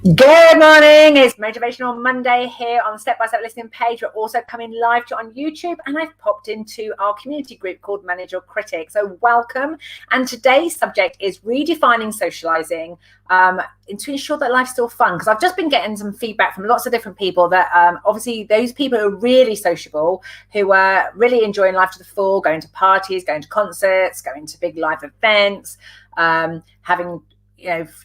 Good morning, it's Motivational Monday here on the Step by Step Listening page. We're also coming live to on YouTube, and I've popped into our community group called Manage Your Critic. So welcome. And today's subject is redefining socializing to ensure that life's still fun. Because I've just been getting some feedback from lots of different people that obviously those people who are really sociable, who are really enjoying life to the full, going to parties, going to concerts, going to big live events, having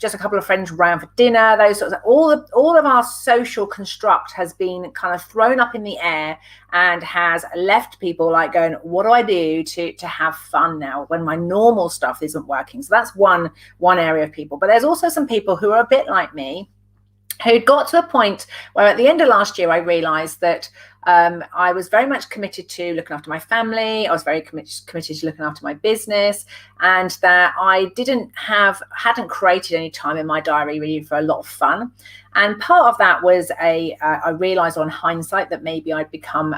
just a couple of friends around for dinner, those sorts of all of our social construct has been kind of thrown up in the air and has left people like going, what do I do to have fun now when my normal stuff isn't working? So that's one area of people. But there's also some people who are a bit like me, who'd got to a point where at the end of last year, I realized that I was very much committed to looking after my family. I was very committed to looking after my business, and that I hadn't created any time in my diary really for a lot of fun. And part of that was I realized on hindsight that maybe I'd become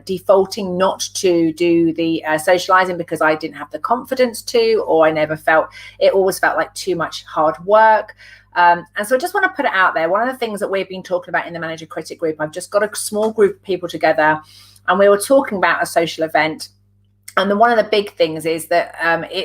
defaulting not to do the socializing because I didn't have the confidence to, or it always felt like too much hard work. And so I just want to put it out there. One of the things that we've been talking about in the Manager Critic group, I've just got a small group of people together, and we were talking about a social event. And one of the big things is that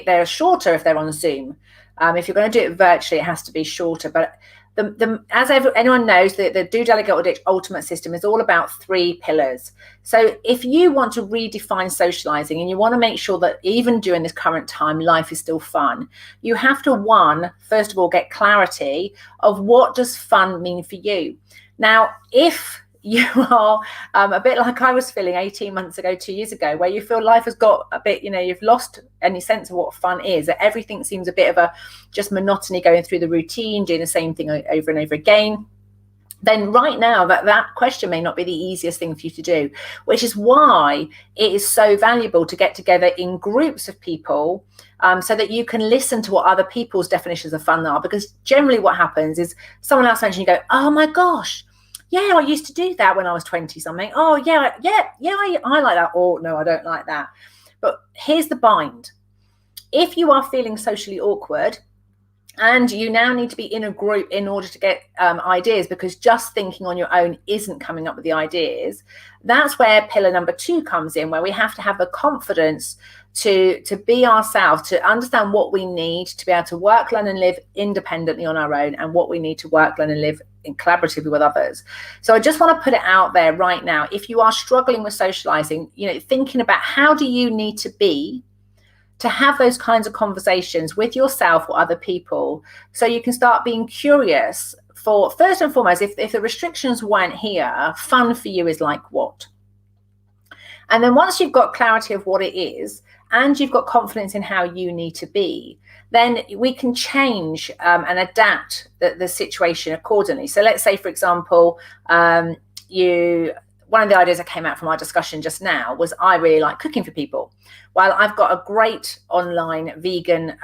they're shorter if they're on Zoom. If you're going to do it virtually, it has to be shorter. But anyone knows, the Do, Delegate or Ditch ultimate system is all about 3 pillars. So if you want to redefine socializing and you want to make sure that even during this current time, life is still fun, you have to, first of all, get clarity of what does fun mean for you. Now, if you are a bit like I was feeling 18 months ago, 2 years ago, where you feel life has got a bit, you've lost any sense of what fun is, that everything seems a bit of just monotony, going through the routine, doing the same thing over and over again, then right now that question may not be the easiest thing for you to do, which is why it is so valuable to get together in groups of people so that you can listen to what other people's definitions of fun are. Because generally what happens is someone else mentions, you go, oh my gosh, yeah, I used to do that when I was 20 something. Oh, yeah, I like that. Or no, I don't like that. But here's the bind. If you are feeling socially awkward and you now need to be in a group in order to get ideas, because just thinking on your own isn't coming up with the ideas, that's where pillar number 2 comes in, where we have to have the confidence to be ourselves, to understand what we need to be able to work, learn and live independently on our own, and what we need to work, learn and live collaboratively with others. So I just want to put it out there right now. If you are struggling with socializing, thinking about how do you need to be to have those kinds of conversations with yourself or other people, so you can start being curious for, first and foremost, if the restrictions weren't here, fun for you is like what? And then once you've got clarity of what it is, and you've got confidence in how you need to be, then we can change and adapt the situation accordingly. So let's say, for example, one of the ideas that came out from our discussion just now was I really like cooking for people. Well, I've got a great online vegan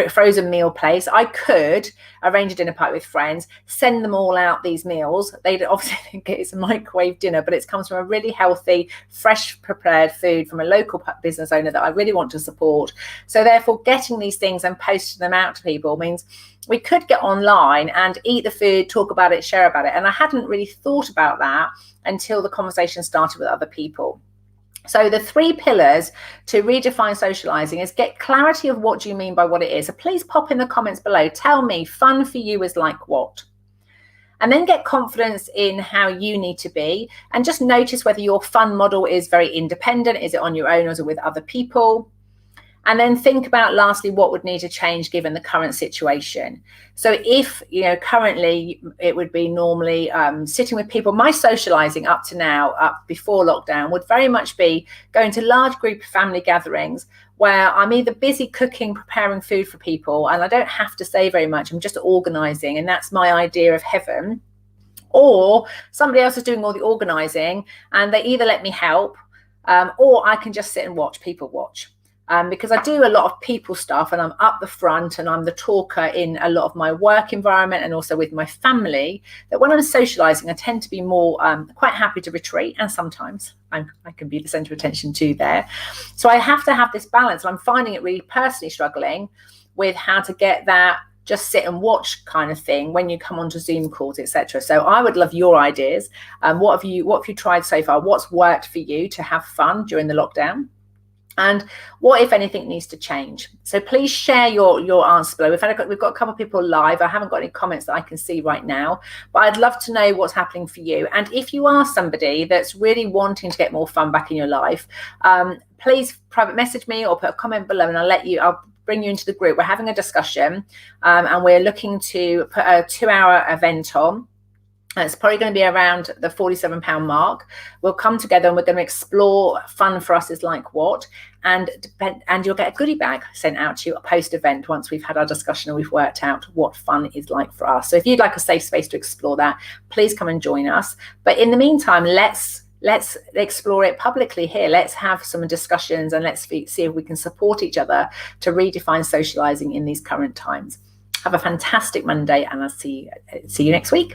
frozen meal place. I could arrange a dinner party with friends, send them all out these meals. They'd obviously think it's a microwave dinner, but it comes from a really healthy, fresh prepared food from a local business owner that I really want to support. So therefore, getting these things and posting them out to people means we could get online and eat the food, talk about it, share about it. And I hadn't really thought about that until the conversation started with other people. So the 3 pillars to redefine socializing is get clarity of what do you mean by what it is. So please pop in the comments below. Tell me, fun for you is like what? And then get confidence in how you need to be, and just notice whether your fun model is very independent. Is it on your own or is it with other people? And then think about, lastly, what would need to change given the current situation. So if, currently it would be normally sitting with people, my socializing up to now, up before lockdown, would very much be going to large group family gatherings where I'm either busy cooking, preparing food for people, and I don't have to say very much. I'm just organizing, and that's my idea of heaven. Or somebody else is doing all the organizing and they either let me help or I can just sit and watch people watch. Because I do a lot of people stuff and I'm up the front and I'm the talker in a lot of my work environment and also with my family, that when I'm socializing, I tend to be more quite happy to retreat, and sometimes I can be the center of attention too there. So I have to have this balance, and I'm finding it really personally struggling with how to get that just sit and watch kind of thing when you come onto Zoom calls, etc. So I would love your ideas. What have you tried so far? What's worked for you to have fun during the lockdown? And what, if anything, needs to change? So please share your answers below. We've got a couple of people live. I haven't got any comments that I can see right now, but I'd love to know what's happening for you. And if you are somebody that's really wanting to get more fun back in your life, please private message me or put a comment below, and I'll bring you into the group. We're having a discussion, and we're looking to put a 2-hour event on. It's probably going to be around the £47 mark. We'll come together and we're going to explore fun for us is like what, and you'll get a goodie bag sent out to you post-event once we've had our discussion and we've worked out what fun is like for us. So if you'd like a safe space to explore that, please come and join us. But in the meantime, let's explore it publicly here. Let's have some discussions and let's see if we can support each other to redefine socializing in these current times. Have a fantastic Monday, and I'll see you next week.